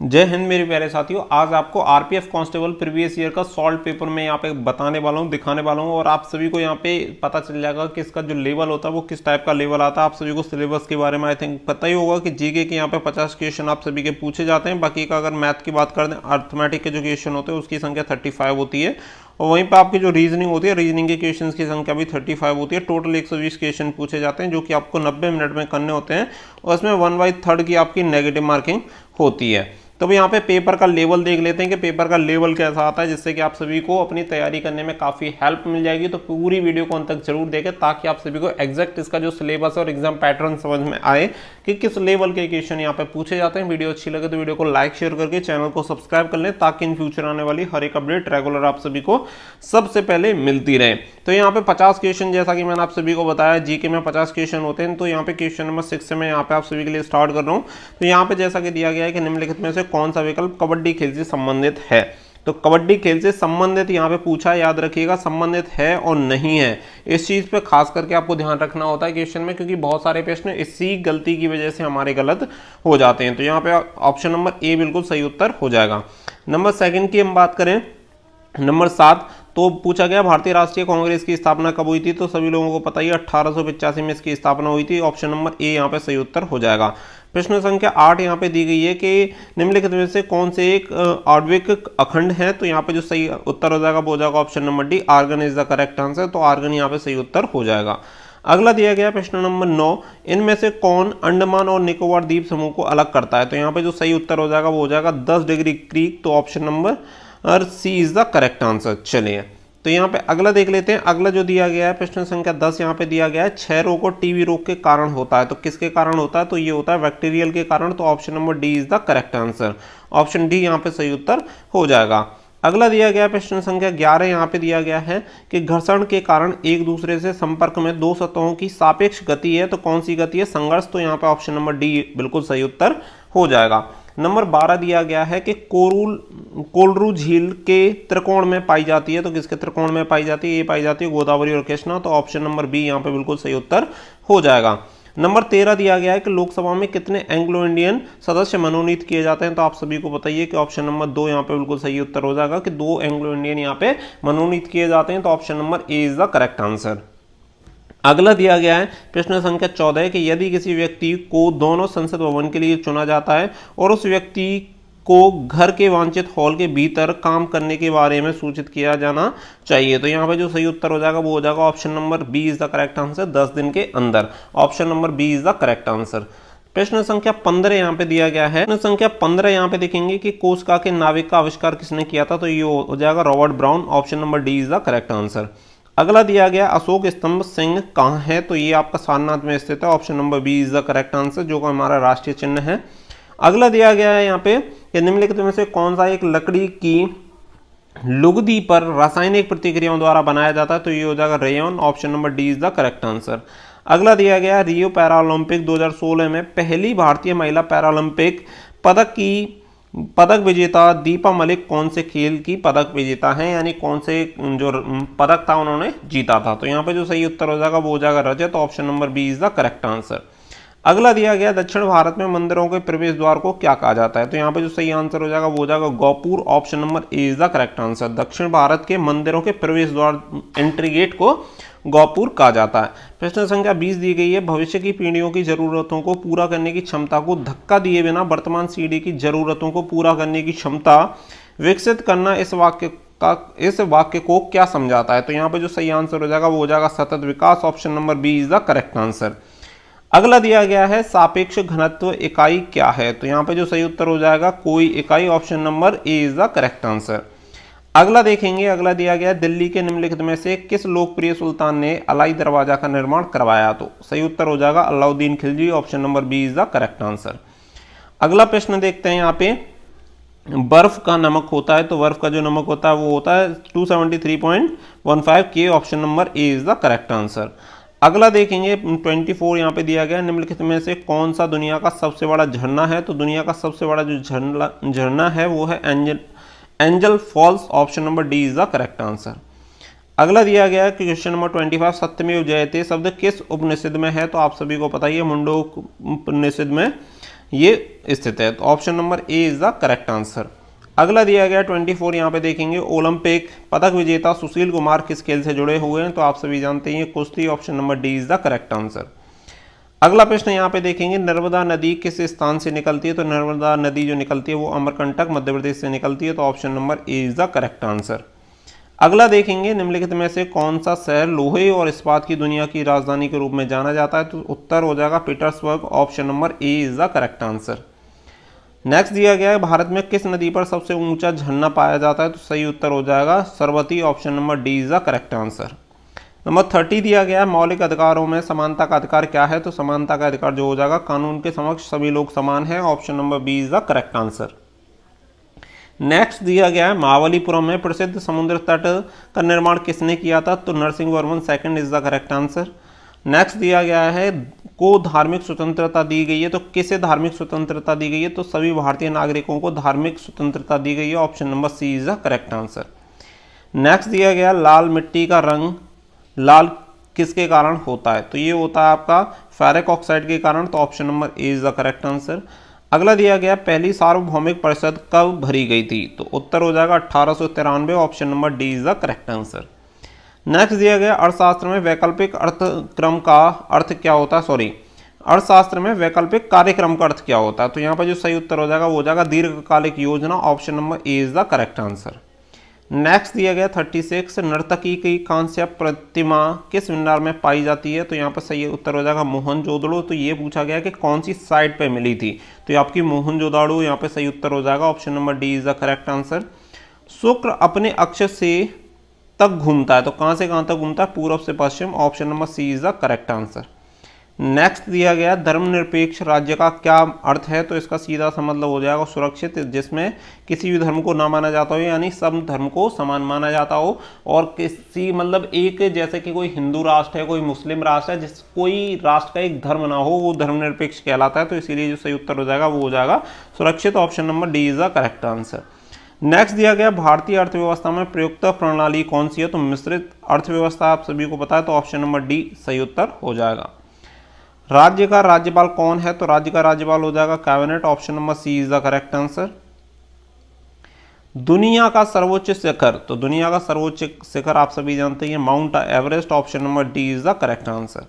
जय हिंद मेरे प्यारे साथियों। आज आपको आरपीएफ कांस्टेबल प्रीवियस ईयर का सॉल्व पेपर में यहाँ पे बताने वाला हूँ, दिखाने वाला हूँ और आप सभी को यहाँ पे पता चल जाएगा कि इसका जो लेवल होता है वो किस टाइप का लेवल आता है। आप सभी को सिलेबस के बारे में आई थिंक पता ही होगा कि जीके के यहाँ पे 50 क्वेश्चन आप सभी के पूछे जाते हैं। बाकी का अगर मैथ की बात कर दें, अर्थमेटिक के जो क्वेश्चन होते हैं उसकी संख्या 35 होती है और वहीं पर आपकी जो रीजनिंग होती है, रीजनिंग के क्वेश्चन की संख्या भी 35 होती है। टोटल 120 क्वेश्चन पूछे जाते हैं जो कि आपको 90 मिनट में करने होते हैं और इसमें 1/3 की आपकी नेगेटिव मार्किंग होती है। तो यहाँ पे पेपर का लेवल देख लेते हैं कि पेपर का लेवल कैसा आता है, जिससे कि आप सभी को अपनी तैयारी करने में काफ़ी हेल्प मिल जाएगी। तो पूरी वीडियो को अंत तक जरूर देखें ताकि आप सभी को एग्जैक्ट इसका जो सिलेबस और एग्जाम पैटर्न समझ में आए कि किस लेवल के क्वेश्चन यहाँ पे पूछे जाते हैं। वीडियो अच्छी लगे तो वीडियो को लाइक शेयर करके चैनल को सब्सक्राइब कर लें ताकि इन फ्यूचर आने वाली हर एक अपडेट रेगुलर आप सभी को सबसे पहले मिलती रहे। तो यहाँ पे 50 क्वेश्चन, जैसा कि मैंने आप सभी को बताया जीके में 50 क्वेश्चन होते हैं। तो यहाँ पे क्वेश्चन नंबर 6 से मैं यहाँ पे आप सभी के लिए स्टार्ट कर रहा हूँ। तो यहाँ पे जैसा कि दिया गया है कि निम्नलिखित में से कौन सा विकल्प कबड्डी खेल से संबंधित है। तो कबड्डी खेल से संबंधित यहाँ पे पूछा, याद रखिएगा संबंधित है और नहीं है, इस चीज पे खास करके आपको ध्यान रखना होता है क्वेश्चन में, क्योंकि बहुत सारे प्रश्न इसी गलती की वजह से हमारे गलत हो जाते हैं। तो यहाँ पे ऑप्शन नंबर ए बिल्कुल सही उत्तर हो जाएगा। नंबर सेकंड की हम बात करें, नंबर 7 तो पूछा गया भारतीय राष्ट्रीय कांग्रेस की स्थापना कब हुई थी। तो सभी लोगों को पता ही 1885 में इसकी स्थापना हुई थी। ऑप्शन नंबर ए यहाँ पे सही उत्तर हो जाएगा। प्रश्न संख्या 8 यहाँ पे दी गई है कि निम्नलिखित में से कौन से एक आणविक अखंड है। तो यहाँ पे जो सही उत्तर हो जाएगा वो हो जाएगा option number D, argon is the correct answer. तो आर्गन यहाँ पे सही उत्तर हो जाएगा। अगला दिया गया प्रश्न नंबर 9, इनमें से कौन अंडमान और निकोबार द्वीप समूह को अलग करता है। तो यहाँ पे जो सही उत्तर हो जाएगा वो हो जाएगा 10 डिग्री क्रीक। तो option number C is the correct answer. चलिए तो यहाँ पे अगला देख लेते हैं। अगला जो दिया गया है प्रश्न संख्या 10 यहाँ पे दिया गया है, क्षय रोग और टीबी रोग के कारण होता है। तो किसके कारण होता है। तो ये होता है बैक्टीरियल के कारण। तो option number D is the correct answer. Option D यहाँ पे सही उत्तर हो जाएगा। अगला दिया गया प्रश्न संख्या 11 यहाँ पे दिया गया है कि घर्षण के कारण एक दूसरे से संपर्क में दो सतहों की सापेक्ष गति है। तो कौन सी गति है। संघर्ष। तो यहाँ पे ऑप्शन नंबर डी बिल्कुल सही उत्तर हो जाएगा। नंबर 12 दिया गया है कि कोलरू झील के त्रिकोण में पाई जाती है। तो किसके त्रिकोण में पाई जाती है। ये पाई जाती है गोदावरी और कृष्णा। तो ऑप्शन नंबर बी यहाँ पे बिल्कुल सही उत्तर हो जाएगा। नंबर 13 दिया गया है कि लोकसभा में कितने एंग्लो इंडियन सदस्य मनोनीत किए जाते हैं। तो आप सभी को बताइए कि ऑप्शन नंबर 2 यहाँ पे बिल्कुल सही उत्तर हो जाएगा कि 2 एंग्लो इंडियन यहाँ पे मनोनीत किए जाते हैं। तो option number A is the correct answer. अगला दिया गया है प्रश्न संख्या 14 कि यदि किसी व्यक्ति को दोनों संसद भवन के लिए चुना जाता है और उस व्यक्ति को घर के वांछित हॉल के भीतर काम करने के बारे में सूचित किया जाना चाहिए। तो यहाँ पे जो सही उत्तर हो जाएगा वो हो जाएगा option number B is the correct answer, 10 दिन के अंदर। Option number B is the correct answer. प्रश्न संख्या 15 यहाँ पे दिया गया है। प्रश्न संख्या 15 यहाँ पे देखेंगे कि कोस्का के नाविक का आविष्कार किसने किया था। तो ये हो जाएगा Robert brown. Option number D is the correct answer. अगला दिया गया अशोक स्तंभ सिंह कहाँ है। तो ये आपका सारनाथ में स्थित है। Option number B is the correct answer, जो कि हमारा राष्ट्रीय चिन्ह है। अगला दिया गया है यहाँ पे कि निम्नलिखित में से कौन सा एक लकड़ी की लुगदी पर रासायनिक प्रतिक्रियाओं द्वारा बनाया जाता है। तो ये हो जाएगा rayon. Option number D is the correct answer. अगला दिया गया रियो पैरालंपिक 2016 में पहली भारतीय महिला पैरालंपिक पदक विजेता दीपा मलिक कौन से खेल की पदक विजेता हैं, यानी कौन से जो पदक था उन्होंने जीता था। तो यहाँ पे जो सही उत्तर हो जाएगा वो हो जाएगा रजत। Option number B is the correct answer. अगला दिया गया दक्षिण भारत में मंदिरों के प्रवेश द्वार को क्या कहा जाता है। तो यहाँ पे जो सही आंसर हो जाएगा वो हो जाएगा Gopur. Option number A is the correct answer. दक्षिण भारत के मंदिरों के प्रवेश द्वार, एंट्री गेट को गोपुर कहा जाता है। प्रश्न संख्या 20 दी गई है, भविष्य की पीढ़ियों की जरूरतों को पूरा करने की क्षमता को धक्का दिए बिना वर्तमान पीढ़ी की जरूरतों को पूरा करने की क्षमता विकसित करना इस वाक्य को क्या समझाता है। तो यहाँ पे जो सही आंसर हो जाएगा वो हो जाएगा सतत विकास। Option number B is the correct answer. अगला दिया गया है सापेक्ष घनत्व इकाई क्या है। तो यहाँ पे जो सही उत्तर हो जाएगा कोई इकाई। Option number A is the correct answer. अगला देखेंगे, अगला दिया गया दिल्ली के निम्नलिखित में से किस लोकप्रिय सुल्तान ने अलाई दरवाजा का निर्माण करवाया। तो सही उत्तर हो जाएगा Alauddin Khilji. Option number B is the correct answer. अगला प्रश्न देखते हैं। यहाँ पे बर्फ का नमक होता है। तो बर्फ का जो नमक होता है वो होता है 273.15 के। Option number A is the correct answer. अगला देखेंगे 24 यहाँ पे दिया गया निम्नलिखित में से कौन सा दुनिया का सबसे बड़ा झरना है। तो दुनिया का सबसे बड़ा जो झरना है वो है Angel Falls. Option number D is the correct answer. अगला दिया गया है कि क्वेश्चन नंबर 25 सत्यमेव जयते शब्द किस उपनिषद में है। तो आप सभी को पता ही है मुंडो उपनिषद में ये स्थित है। तो option number A is the correct answer. अगला दिया गया 24, यहाँ पे देखेंगे ओलंपिक पदक विजेता सुशील कुमार किस खेल से जुड़े हुए हैं, तो आप सभी जानते हैं कुश्ती। Option number D is the correct answer. अगला प्रश्न यहाँ पे देखेंगे नर्मदा नदी किस स्थान से निकलती है, तो नर्मदा नदी जो निकलती है वो अमरकंटक मध्य प्रदेश से निकलती है, तो option number A is the correct answer. अगला देखेंगे निम्नलिखित में से कौन सा शहर लोहे और इस्पात की दुनिया की राजधानी के रूप में जाना जाता है, तो उत्तर हो जाएगा Petersburg. Option number A is the correct answer. Next दिया गया है भारत में किस नदी पर सबसे ऊंचा झरना पाया जाता है, तो सही उत्तर हो जाएगा Saraswati. Option number D is the correct answer. Number 30 दिया गया है मौलिक अधिकारों में समानता का अधिकार क्या है, तो समानता का अधिकार जो हो जाएगा कानून के समक्ष सभी लोग समान हैं। Option number B is the correct answer. Next दिया गया है महाबलीपुरम में प्रसिद्ध समुद्र तट का निर्माण किसने किया था, तो Narasimhavarman second is the correct answer. Next दिया गया है को धार्मिक स्वतंत्रता दी गई है, तो किसे धार्मिक स्वतंत्रता दी गई है, तो सभी भारतीय नागरिकों को धार्मिक स्वतंत्रता दी गई है। Option number C is the correct answer. Next दिया गया लाल मिट्टी का रंग लाल किसके कारण होता है, तो ये होता है आपका फेरिक ऑक्साइड के कारण, तो option number A is the correct answer. अगला दिया गया पहली सार्वभौमिक परिषद कब भरी गई थी, तो उत्तर हो जाएगा 1893। Option number D is the correct answer. Next दिया गया अर्थशास्त्र में वैकल्पिक अर्थक्रम का अर्थ क्या होता है, अर्थशास्त्र में वैकल्पिक कार्यक्रम का अर्थ क्या होता है, तो यहाँ पर जो सही उत्तर हो जाएगा वो हो जाएगा दीर्घकालिक योजना। Option number A is the correct answer. Next दिया गया 36 नर्तकी की कांस्य प्रतिमा किस विहार में पाई जाती है, तो यहाँ पर सही उत्तर हो जाएगा मोहनजोदड़ो। तो ये पूछा गया कि कौन सी साइट पे मिली थी, तो ये आपकी मोहनजोदड़ो यहाँ पे सही उत्तर हो जाएगा। Option number D is the correct answer. शुक्र अपने अक्ष से तक घूमता है, तो कहाँ से कहाँ तक घूमता है, पूर्व से पश्चिम। Option number C is the correct answer. Next दिया गया धर्मनिरपेक्ष राज्य का क्या अर्थ है, तो इसका सीधा सा मतलब हो जाएगा सुरक्षित, जिसमें किसी भी धर्म को ना माना जाता हो, यानी सब धर्म को समान माना जाता हो, और किसी मतलब एक जैसे कि कोई हिंदू राष्ट्र है कोई मुस्लिम राष्ट्र है, जिस कोई राष्ट्र का एक धर्म ना हो वो धर्मनिरपेक्ष कहलाता है। तो इसीलिए जो सही उत्तर हो जाएगा वो हो जाएगा सुरक्षित। Option number D is the correct answer. Next दिया गया भारतीय अर्थव्यवस्था में प्रयुक्त प्रणाली कौन सी है, तो मिश्रित अर्थव्यवस्था आप सभी को पता है, तो ऑप्शन नंबर डी सही उत्तर हो जाएगा। राज्य का राज्यपाल कौन है, तो राज्य का राज्यपाल हो जाएगा cabinet. Option number C is the correct answer. दुनिया का सर्वोच्च शिखर, तो दुनिया का सर्वोच्च शिखर आप सभी जानते हैं mount Everest. Option number D is the correct answer.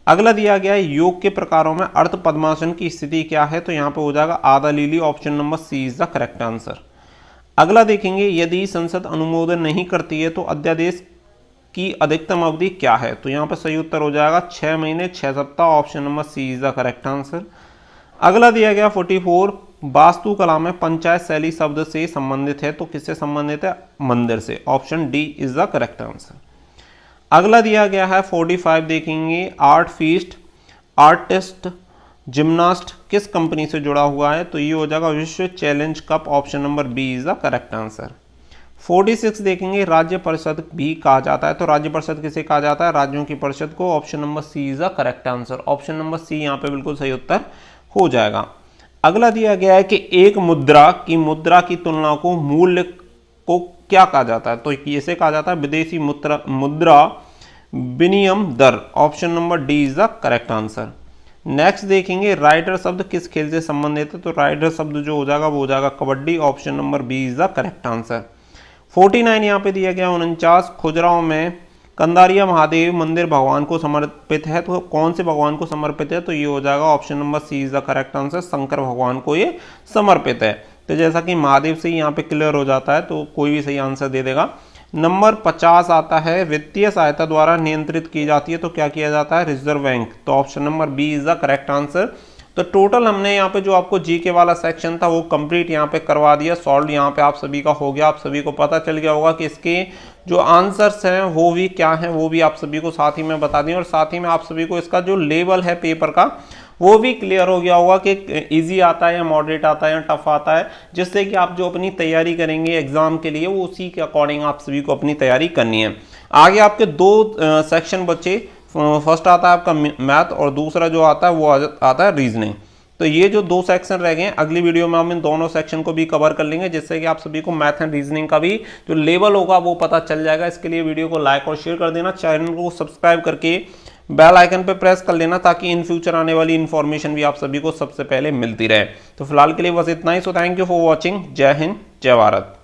अगला दिया गया है योग के प्रकारों में अर्ध पद्मासन की स्थिति क्या है, तो यहाँ पे हो जाएगा आधा लीली। Option number C is the correct answer. अगला देखेंगे यदि संसद अनुमोदन नहीं करती है तो अध्यादेश की अधिकतम अवधि क्या है, तो यहाँ पर सही उत्तर हो जाएगा 6 महीने 6 सप्ताह। Option number C is the correct answer. अगला दिया गया 44 वास्तुकला में पंचायत शैली शब्द से संबंधित है, तो किससे संबंधित है, मंदिर से। Option D is the correct answer. अगला दिया गया है 45 देखेंगे आर्ट फीस्ट आर्टिस्ट जिम्नास्ट किस कंपनी से जुड़ा हुआ है, तो ये हो जाएगा विश्व challenge cup. Option number B is the correct answer. 46 देखेंगे राज्य परिषद भी कहा जाता है, तो राज्य परिषद किसे कहा जाता है, राज्यों की परिषद को। Option number C is the correct answer. Option number C यहाँ पे बिल्कुल सही उत्तर हो जाएगा। अगला दिया गया है कि एक मुद्रा की तुलना को मूल्य को क्या कहा जाता है, तो इसे कहा जाता है विदेशी मुद्रा विनिमय दर। Option number D is the correct answer. Next देखेंगे राइडर शब्द किस खेल से संबंधित है, तो राइडर शब्द जो हो जाएगा वो हो जाएगा kabaddi. Option number B is the correct answer. 49 यहाँ पे दिया गया 49 खुजराहों में कंदारिया महादेव मंदिर भगवान को समर्पित है, तो कौन से भगवान को समर्पित है, तो ये हो जाएगा option number C is the correct answer, Shankar भगवान को ये समर्पित है। तो जैसा कि महादेव से यहाँ पे क्लियर हो जाता है, तो कोई भी सही आंसर दे देगा। नंबर 50 आता है वित्तीय सहायता द्वारा नियंत्रित की जाती है, तो क्या किया जाता है, रिजर्व बैंक। तो option number B is the correct answer. तो टोटल हमने यहाँ पे जो आपको जीके वाला सेक्शन था वो कंप्लीट यहाँ पे करवा दिया, सॉल्व यहाँ पे आप सभी का हो गया। आप सभी को पता चल गया होगा कि इसके जो आंसर्स हैं वो भी क्या हैं, वो भी आप सभी को साथ ही में बता दें, और साथ ही में आप सभी को इसका जो लेवल है पेपर का वो भी क्लियर हो गया होगा कि इजी आता है या मॉडरेट आता है या टफ आता है, जिससे कि आप जो अपनी तैयारी करेंगे एग्जाम के लिए वो उसी के अकॉर्डिंग आप सभी को अपनी तैयारी करनी है। आगे आपके 2 सेक्शन बचे, फर्स्ट आता है आपका मैथ और दूसरा जो आता है वो आता है रीजनिंग। तो ये जो 2 सेक्शन रह गए हैं अगली वीडियो में हम इन दोनों सेक्शन को भी कवर कर लेंगे, जिससे कि आप सभी को मैथ एंड रीजनिंग का भी जो लेवल होगा वो पता चल जाएगा। इसके लिए वीडियो को लाइक और शेयर कर देना, चैनल को सब्सक्राइब करके बेल आइकन पे प्रेस कर लेना ताकि इन फ्यूचर आने वाली इन्फॉर्मेशन भी आप सभी को सबसे पहले मिलती रहे। तो फिलहाल के लिए बस इतना ही। So thank you for watching. जय हिंद, जय भारत।